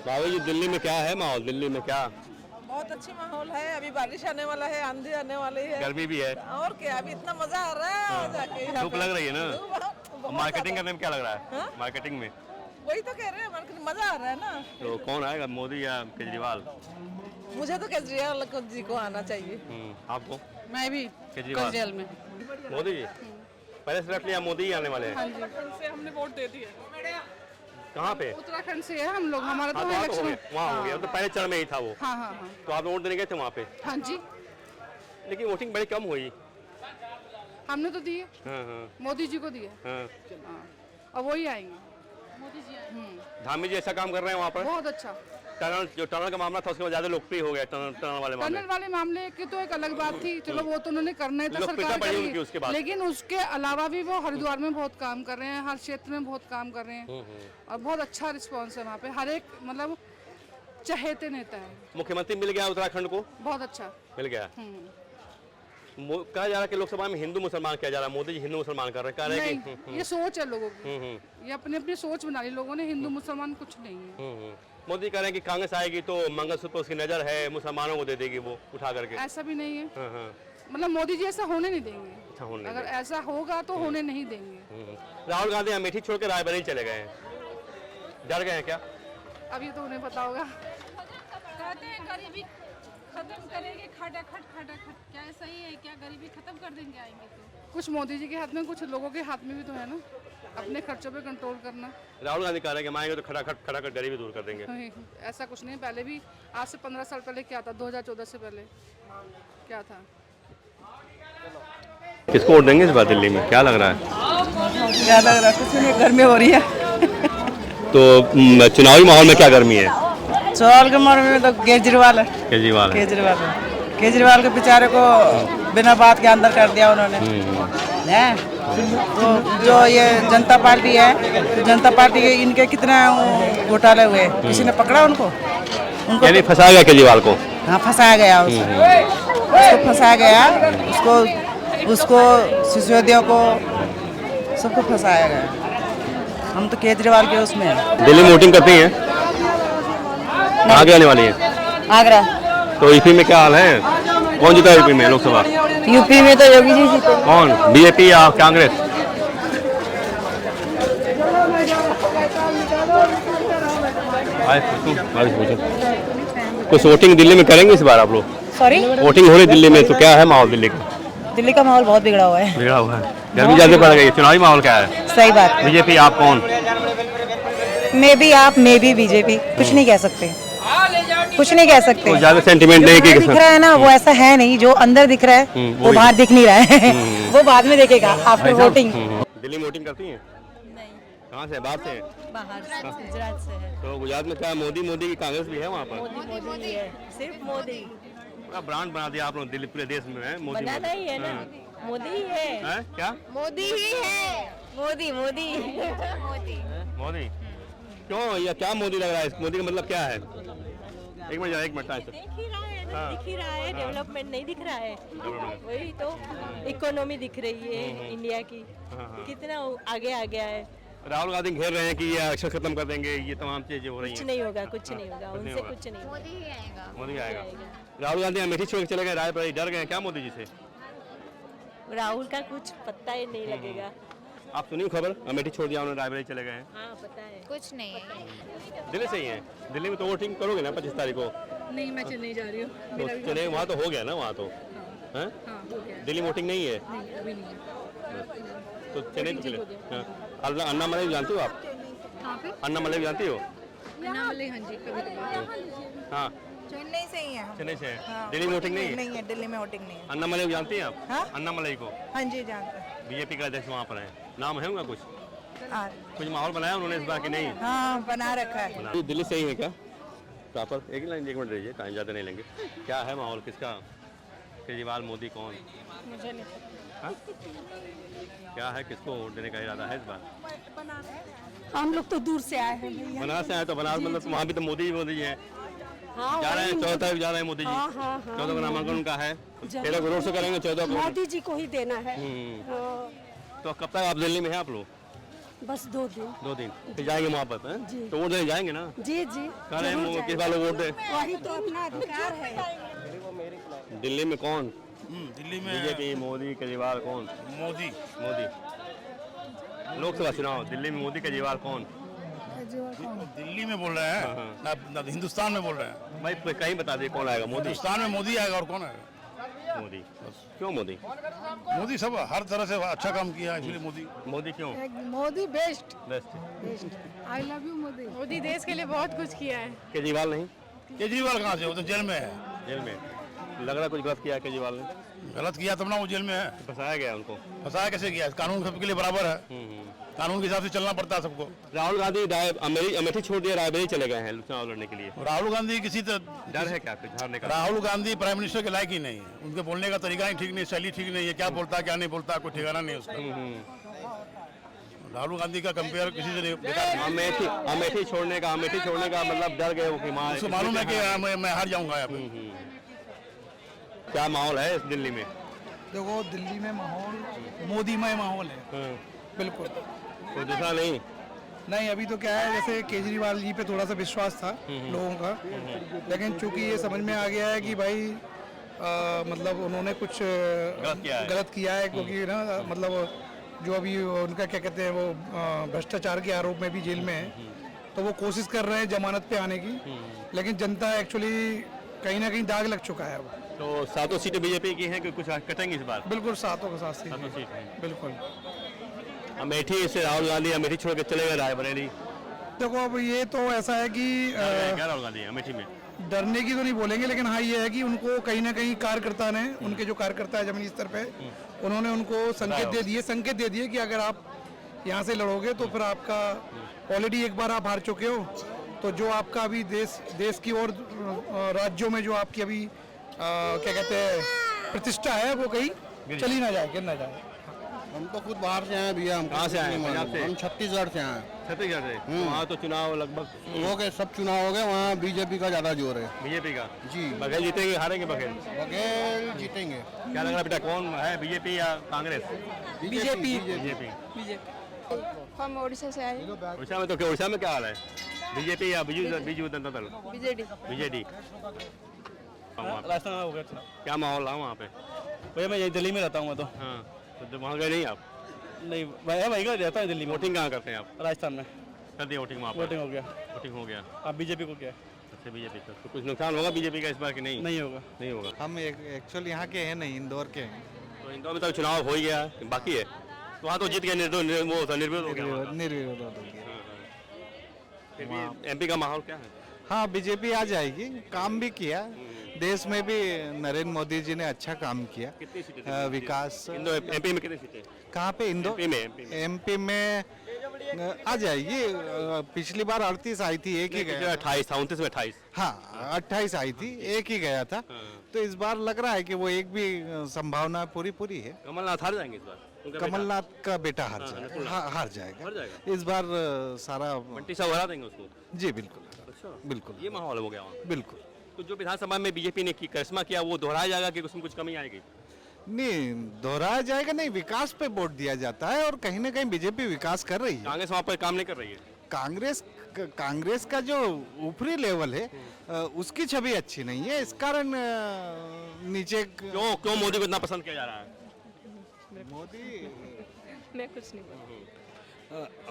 बाबू जी दिल्ली में क्या है माहौल? दिल्ली में क्या? बहुत अच्छी माहौल है। अभी बारिश आने वाला है, आंधी आने वाली है, गर्मी भी है और क्या। अभी इतना मजा आ रहा है जाके यहाँ धूप पे। लग रही है ना? बहुत मार्केटिंग ज्यादा। करने में क्या लग रहा है? हाँ? मार्केटिंग में वही तो कह रहे हैं, मार्केट मजा आ रहा है ना। तो कौन आएगा, मोदी या केजरीवाल? मुझे तो केजरीवाल जी को आना चाहिए। आपको? मैं भी केजरीवाल में। मोदी जी पहले से रख लिया, मोदी ही आने वाले हैं? हाँ जी, से हमने वोट दे दिया। कहाँ पे? उत्तराखंड से है हम लोग, हमारा तो हाँ, तो आप हो इलेक्शन। गए, वहाँ हो गया, तो पहले चरण में ही था वो। हाँ हाँ हाँ तो आप वोट देने गए थे वहाँ पे, हाँ जी, लेकिन वोटिंग बड़ी कम हुई। हमने तो दिए, हाँ हाँ मोदी जी को दिए। हाँ। और वही आएंगे, मोदी जी आएंगे। धामी जी ऐसा काम कर रहे हैं वहाँ पर। बहुत अच्छा। टनल का मामला था, उसके बाद ज्यादा लोकप्रिय हो गया टनल वाले मामले। टनल वाले मामले की तो एक अलग बात थी, चलो वो तो उन्होंने करना ही था, लोकप्रियता सरकार बढ़ी करेगी। उनकी उसके बाद। लेकिन उसके अलावा भी वो हरिद्वार में बहुत काम कर रहे हैं, हर क्षेत्र में बहुत काम कर रहे हैं, और बहुत अच्छा रिस्पॉन्स है वहाँ पे। हर एक मतलब चहेते नेता है। मुख्यमंत्री मिल गया उत्तराखंड को, बहुत अच्छा। मिल गया। कहा जा रहा है कि लोकसभा में हिंदू मुसलमान किया जा रहा है, मोदी जी हिंदू मुसलमान कर रहे हैं, कह रहे हैं नहीं, ये सोच है लोगों की, ये अपनी अपनी सोच बना ली लोगों ने। हिंदू मुसलमान कुछ नहीं है। मोदी कह रहे हैं कि कांग्रेस आएगी तो मंगलसूत्र उसकी नजर है, मुसलमानों को दे देगी वो उठा करके। ऐसा भी नहीं है, हाँ। मतलब मोदी जी ऐसा होने नहीं देंगे। अच्छा, होने अगर ऐसा होगा तो होने नहीं देंगे। राहुल गांधी अमेठी छोड़ के रायबरेली चले गए हैं, डर गए हैं क्या? अभी तो उन्हें पता होगा। कहते हैं गरीबी खत्म करेंगे, खटाखट खटाखट। क्या सही है? क्या गरीबी खत्म कर देंगे आएंगे तो? कुछ मोदी जी के हाथ में, कुछ लोगों के हाथ में भी तो है ना, अपने खर्चों पे कंट्रोल करना। राहुल गांधी कह रहे हैं कि हम आएंगे तो खटाखट गरीबी दूर कर देंगे। नहीं, ऐसा कुछ नहीं। पहले भी आज से 15 साल पहले क्या था, 2014 से पहले क्या था। किसको वोट देंगे इस बार दिल्ली में, क्या लग रहा है? क्या लग रहा है? कुछ नहीं, गर्मी हो रही है। तो चुनावी माहौल में क्या गर्मी है? चौल के मामले में तो केजरीवाल है। केजरीवाल के बेचारे को बिना बात के अंदर कर दिया उन्होंने। हैं? तो जो ये जनता पार्टी है, जनता पार्टी के इनके कितना घोटाले हुए, किसी ने पकड़ा उनको? यानी फंसाया गया केजरीवाल को। हाँ, फंसाया गया उसको फंसाया गया, उसको सिसोदिया को, सबको फंसाया गया। हम तो केजरीवाल के उसमें हैं। दिल्ली में वोटिंग करती हैं? कहाँ के आने वाली है? आगरा। तो यूपी में क्या हाल है, कौन जीता यूपी में लोकसभा? यूपी में तो योगी जी जीते। कौन, बीजेपी या कांग्रेस? कुछ वोटिंग दिल्ली में करेंगे इस बार आप लोग? सॉरी, वोटिंग हो रही दिल्ली में, तो क्या है माहौल दिल्ली का? दिल्ली का माहौल बहुत बिगड़ा हुआ है। बिगड़ा हुआ है, गर्मी ज्यादा पड़ गई। चुनावी माहौल क्या है? सही बात। बीजेपी, आप कौन? May be BJP. कुछ नहीं कह सकते, कुछ नहीं कह सकते। तो ज्यादा सेंटिमेंट नहीं कि दिख रहा है ना, वो ऐसा है नहीं। जो अंदर दिख रहा है वो बाहर दिख नहीं रहा है। वो बाद में देखेगा आफ्टर वोटिंग। दिल्ली में वोटिंग करती हैं? नहीं, कहाँ से, बाहर से? बाहर से, गुजरात से है। तो गुजरात में क्या मोदी की कांग्रेस भी है वहाँ पर? मोदी है, सिर्फ मोदी। पूरा ब्रांड बना दिया आप लोग दिल्ली, पूरे देश में है मोदी। बनाना ही है ना, मोदी ही है। हैं? क्या मोदी ही है, मोदी मोदी मोदी। मोदी क्यों, ये क्या मोदी लग रहा है? मोदी का मतलब क्या है? एक मिनट दिख ही रहा है ना, दिख ही रहा है। डेवलपमेंट नहीं दिख रहा है, वही तो। इकोनॉमी दिख रही है इंडिया की, कितना आगे आ गया है। राहुल गांधी घेर रहे हैं कि ये आरक्षण खत्म कर देंगे, ये तमाम चीजें हो रही कुछ हैं। नहीं होगा, कुछ नहीं होगा, उनसे कुछ नहीं होगा। मोदी आएगा। राहुल गांधी अमेठी छोड़ के चले गए, रायबरेली, डर गए क्या मोदी जी से? राहुल का कुछ पता ही नहीं लगेगा। आप सुनिए खबर, अमेठी छोड़ दिया उन्होंने, रायबरेली चले गए हैं। हाँ, पता है। कुछ नहीं है। दिल्ली से ही है? दिल्ली में तो वोटिंग करोगे ना 25 तारीख को? नहीं, मैं चेन्नई जा रही हूँ। तो चले, वहाँ तो हो गया ना, वहाँ तो हैं? दिल्ली वोटिंग नहीं है? अभी नहीं है। तो चेन्नई तो चले। अन्ना मलई जानती हो आप? कहाँ पे? अन्ना मलई जानती हो? हाँ जी, कभी हाँ, चेन्नई से ही है हम। चेन्नई से है। दिल्ली में वोटिंग नहीं है? नहीं है, दिल्ली में वोटिंग नहीं है। अन्ना मलई जानती हैं आप? हाँ? अन्ना मलई को हाँ जी, जानते हैं। बीजेपी का अध्यक्ष वहाँ पर है, नाम है उनका कुछ? हाँ, कुछ माहौल बनाया उन्होंने इस बार कि नहीं? हाँ, बना रखा है। दिल्ली से ही है क्या प्रॉपर? एक मिनट रहिए, टाइम ज़्यादा नहीं लेंगे। क्या है माहौल, किसका, केजरीवाल, मोदी, कौन? मुझे नहीं पता। हाँ? क्या है, किसको वोट देने का इरादा है इस बार? हम लोग तो दूर से आए हैं भैया। बनारस से आए तो बनारस मतलब वहाँ भी तो मोदी है। हाँ, जा रहे हैं 14 तारीख जा रहे हैं मोदी जी। 14 को नामांकन उनका है, 13 को रोड शो करेंगे, 14 को। मोदी जी को ही देना है। तो कब तक आप दिल्ली में हैं आप लोग? बस 2 दिन। 2 दिन फिर जाएंगे वापस हैं? जी। तो वोट देने जाएंगे ना? जी जी कह रहे हैं किस वाले वोट दे? वही तो अपना अधिकार है। दिल्ली में कौन? दिल्ली में बीजेपी, मोदी, केजरीवाल कौन? मोदी। लोकसभा चुनाव दिल्ली में मोदी, केजरीवाल कौन? दिल्ली में बोल रहे हैं ना हिंदुस्तान में बोल रहे हैं? भाई कहीं बता दिए कौन आएगा? मोदी। हिंदुस्तान में मोदी आएगा और कौन आएगा? मोदी। क्यों मोदी? मोदी सब हर तरह से अच्छा काम किया है इसलिए मोदी। मोदी क्यों? Modi best. Best. I love you Modi. Modi देश के लिए बहुत कुछ किया है। केजरीवाल नहीं? केजरीवाल कहाँ से? वो तो जेल में है। जेल में लग रहा कुछ गलत किया केजरीवाल ने। गलत किया तब ना वो जेल में है। फंसाया गया उनको। फंसाया कैसे किया? कानून सबके लिए बराबर है। कानून के हिसाब से चलना पड़ता है सबको। राहुल गांधी अमेठी छोड़ दिया, रायबरेली चले गए हैं चुनाव लड़ने के लिए। राहुल गांधी किसी डर है क्या कुछ हारने का? राहुल गांधी प्राइम मिनिस्टर के लायक ही नहीं है। उनके बोलने का तरीका ही ठीक नहीं, शैली ठीक नहीं है। क्या बोलता है क्या नहीं बोलता कोई ठिकाना नहीं उसका। राहुल गांधी का कंपेयर किसी से नहीं। अमेठी छोड़ने का मतलब डर गए वो कि उसको मालूम है कि मैं हार जाऊंगा यहाँ पे। क्या माहौल है इस दिल्ली में? देखो दिल्ली में माहौल मोदीमय माहौल है बिल्कुल। कोई दूसरा नहीं? नहीं अभी तो क्या है जैसे केजरीवाल जी पे थोड़ा सा विश्वास था लोगों का, लेकिन चूंकि ये समझ में आ गया है कि भाई मतलब उन्होंने कुछ गलत किया है क्योंकि ना मतलब जो अभी उनका क्या कहते हैं वो भ्रष्टाचार के आरोप में भी जेल में है, तो वो कोशिश कर रहे हैं जमानत पे आने की, लेकिन जनता एक्चुअली कहीं ना कहीं दाग लग चुका है। वो तो 7 सीटें बीजेपी की हैं कि कुछ कटेंगी इस बार? बिल्कुल 7 का 7 7 सीट हैं बिल्कुल। अमेठी से राहुल गांधी अमेठी छोड़ के चले गए रायबरेली। देखो अब ये तो ऐसा है कि क्या राहुल गांधी अमेठी में डरने की तो नहीं बोलेंगे, लेकिन हाँ ये है कि उनको कहीं ना कहीं कार्यकर्ता ने उनके जो कार्यकर्ता है जमीनी स्तर पे उन्होंने उनको संकेत दे दिए कि अगर आप यहाँ से लड़ोगे तो फिर आपका ऑलरेडी एक बार आप हार चुके हो, तो जो आपका अभी देश की और राज्यों में जो आपकी अभी क्या कहते हैं प्रतिष्ठा है वो कहीं चली ना जाए, गिर ना जाए। हम तो खुद बाहर से आए भैया। हम कहाँ से आए? पंजाब से? हम छत्तीसगढ़ से आए। छत्तीसगढ़ से? वहाँ तो चुनाव लगभग हो गए, सब चुनाव हो गए। वहाँ बीजेपी का ज्यादा जोर है। बीजेपी का? जी। बघेल जीतेंगे हारेंगे? बघेल जीतेंगे। क्या लग रहा है बेटा कौन है, बीजेपी या कांग्रेस? बीजेपी। हम उड़ीसा से आए। उड़ीसा में तो क्या, उड़ीसा में क्या हाल है? बीजेपी या बीजू जनता दल? बीजेडी। राजस्थान में हो गया। क्या माहौल है वहाँ पे? भैया मैं यही दिल्ली में रहता हूँ मैं तो। हाँ तो वहाँ गए नहीं आप? नहीं भैया वहीं का रहता है दिल्ली में। वोटिंग कहाँ करते हैं आप? राजस्थान में कर दिया वोटिंग वहाँ पर? वोटिंग हो गया। आप बीजेपी को क्या? अच्छा बीजेपी का। तो कुछ नुकसान होगा बीजेपी का इस बार कि नहीं? नहीं होगा। नहीं होगा। हम एक्चुअली यहाँ के हैं नहीं, इंदौर के हैं। तो इंदौर में तो चुनाव हो ही गया, बाकी है तो वहाँ तो जीत गए, निर्विरोध हो गया। निर्विरोध हो गया। फिर भी एमपी का माहौल क्या है? हाँ बीजेपी आ जाएगी। काम भी किया, देश में भी नरेंद्र मोदी जी ने अच्छा काम किया। कितनी सीटें? विकास। एमपी में कितनी सीटें? कहाँ पे? इंदौर। एमपी में आ जाएगी। पिछली बार 38 आई थी, एक ही गया। 28 था, 29 में 28। हाँ 28 आई थी, एक ही गया था। तो इस बार लग रहा है कि वो एक भी संभावना पूरी है। कमलनाथ हार जाएंगे इस बार? कमलनाथ का बेटा हार जाएगा इस बार। सारा बंटी साहब हरा देंगे उसको? जी बिल्कुल। अच्छा बिल्कुल ये माहौल हो गया वहाँ? बिल्कुल। तो जो विधानसभा में बीजेपी ने करिश्मा किया वो दोहराया जाएगा कि उसमें कुछ कमी आएगी? नहीं दोहराया जाएगा नहीं, विकास पे वोट दिया जाता है और कहीं ना कहीं बीजेपी विकास कर रही है। कांग्रेस वहाँ पर काम नहीं कर रही है? कांग्रेस का जो ऊपरी लेवल है उसकी छवि अच्छी नहीं है, इस कारण नीचे। क्यों मोदी को इतना पसंद किया जा रहा है? मोदी मैं कुछ नहीं बोलूँ।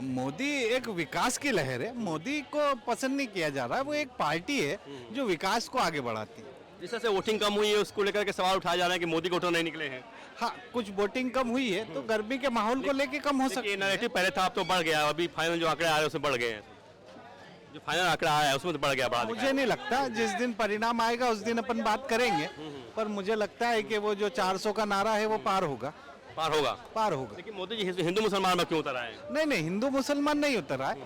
मोदी एक विकास की लहर है। मोदी को पसंद नहीं किया जा रहा है, वो एक पार्टी है जो विकास को आगे बढ़ाती है। जिस तरह से वोटिंग कम हुई है उसको लेकर के सवाल उठाया जा रहा है कि मोदी को वोटर नहीं निकले हैं। हाँ कुछ वोटिंग कम हुई है तो गर्मी के माहौल को लेके कम हो सकती है। नैरेटिव पहले था, अब तो बढ़ गया। अभी फाइनल जो आंकड़े आ रहे हैं उसमें बढ़ गए हैं। जो फाइनल आंकड़ा आया है उसमें तो बढ़ गया। मुझे नहीं लगता, जिस दिन परिणाम आएगा उस दिन अपन बात करेंगे, पर मुझे लगता है कि वो जो 400 का नारा है वो पार होगा। लेकिन मोदी जी हिंदू मुसलमान में क्यों उतर आए? नहीं हिंदू मुसलमान नहीं उतर रहा है।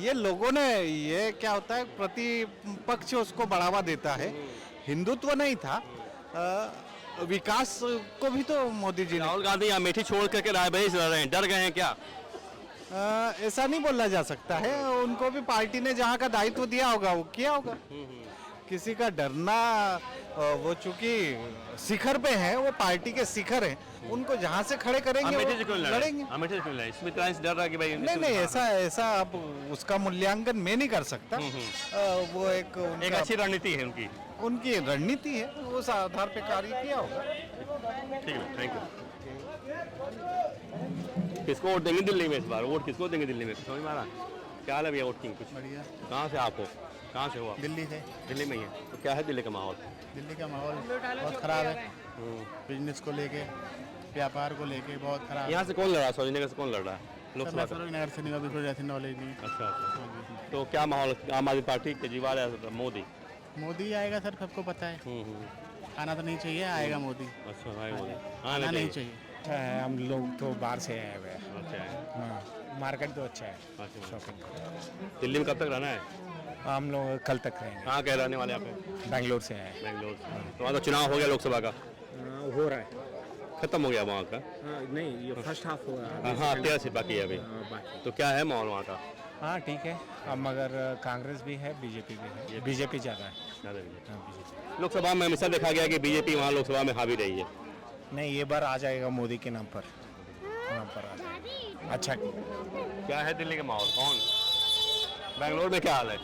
ये लोगों ने, ये क्या होता है, प्रतिपक्ष उसको बढ़ावा देता है। हिंदुत्व नहीं था, विकास को भी तो मोदी जी ने। राहुल गांधी अमेठी छोड़ करके रायबरेली से लड़ रहे हैं, डर गए हैं क्या? ऐसा नहीं बोला जा सकता है। उनको भी पार्टी ने जहाँ का दायित्व दिया होगा वो किया होगा। किसी का डरना वो चूंकि शिखर पे हैं, वो पार्टी के शिखर हैं, उनको जहाँ से खड़े करेंगे अमेठी से वो क्यों लड़ेंगे। अमेठी से क्यों लड़े? इसमें इतना डर रहा कि भाई नहीं नहीं, ऐसा अब उसका मूल्यांकन मैं नहीं कर सकता। वो एक एक अच्छी रणनीति है उनकी। उनकी रणनीति है, वो उस आधार पे कार्य किया होगा। ठीक है, थैंक यू। किसको वोट देंगे दिल्ली में इस बार? वोट किसको देंगे दिल्ली में, समझ में आ रहा? क्या हाल है भैया वोटिंग? कुछ बढ़िया। कहाँ से आप हो? कहाँ से हो आप? दिल्ली से। दिल्ली में ही है। तो क्या है दिल्ली का माहौल? दिल्ली का माहौल बहुत ख़राब है, बिजनेस को लेके, व्यापार को लेके बहुत ख़राब। यहाँ से कौन लड़ रहा है? सरोजनी से कौन लड़ रहा है? लोकसभा का? नगर से नहीं, अभी कोई ऐसी नॉलेज नहीं। अच्छा अच्छा। तो क्या माहौल, आम आदमी पार्टी, केजरीवाल या मोदी? मोदी आएगा सर, सबको पता है। आना तो नहीं चाहिए, आएगा मोदी। अच्छा आएगा मोदी, आना नहीं चाहिए। अच्छा है, हम लोग तो बाहर से आए हुए हैं। अच्छा है। हाँ, मार्केट तो अच्छा है। अच्छा। शॉपिंग दिल्ली में कब तक रहना है? हम लोग कल तक रहेंगे। कहाँ के रहने वाले आप हैं? बेंगलोर से आए बेंगलोर से। तो वहाँ तो चुनाव हो गया लोकसभा का, हैं। हो रहा है। खत्म हो गया वहाँ का। नहीं, ये फर्स्ट हाफ हो रहा है। हाँ 13 सीट बाकी है अभी। तो क्या है माहौल वहाँ का? हाँ ठीक है, अब मगर कांग्रेस भी है, बीजेपी भी है। बीजेपी ज़्यादा है। ज़्यादा भी। हाँ, बीजेपी। लोकसभा में हमेशा देखा गया कि बीजेपी वहाँ लोकसभा में हावी रही है। नहीं, ये बार आ जाएगा मोदी के नाम पर आ जाएगा। अच्छा क्या है दिल्ली का माहौल? कौन? बेंगलोर में क्या हाल है?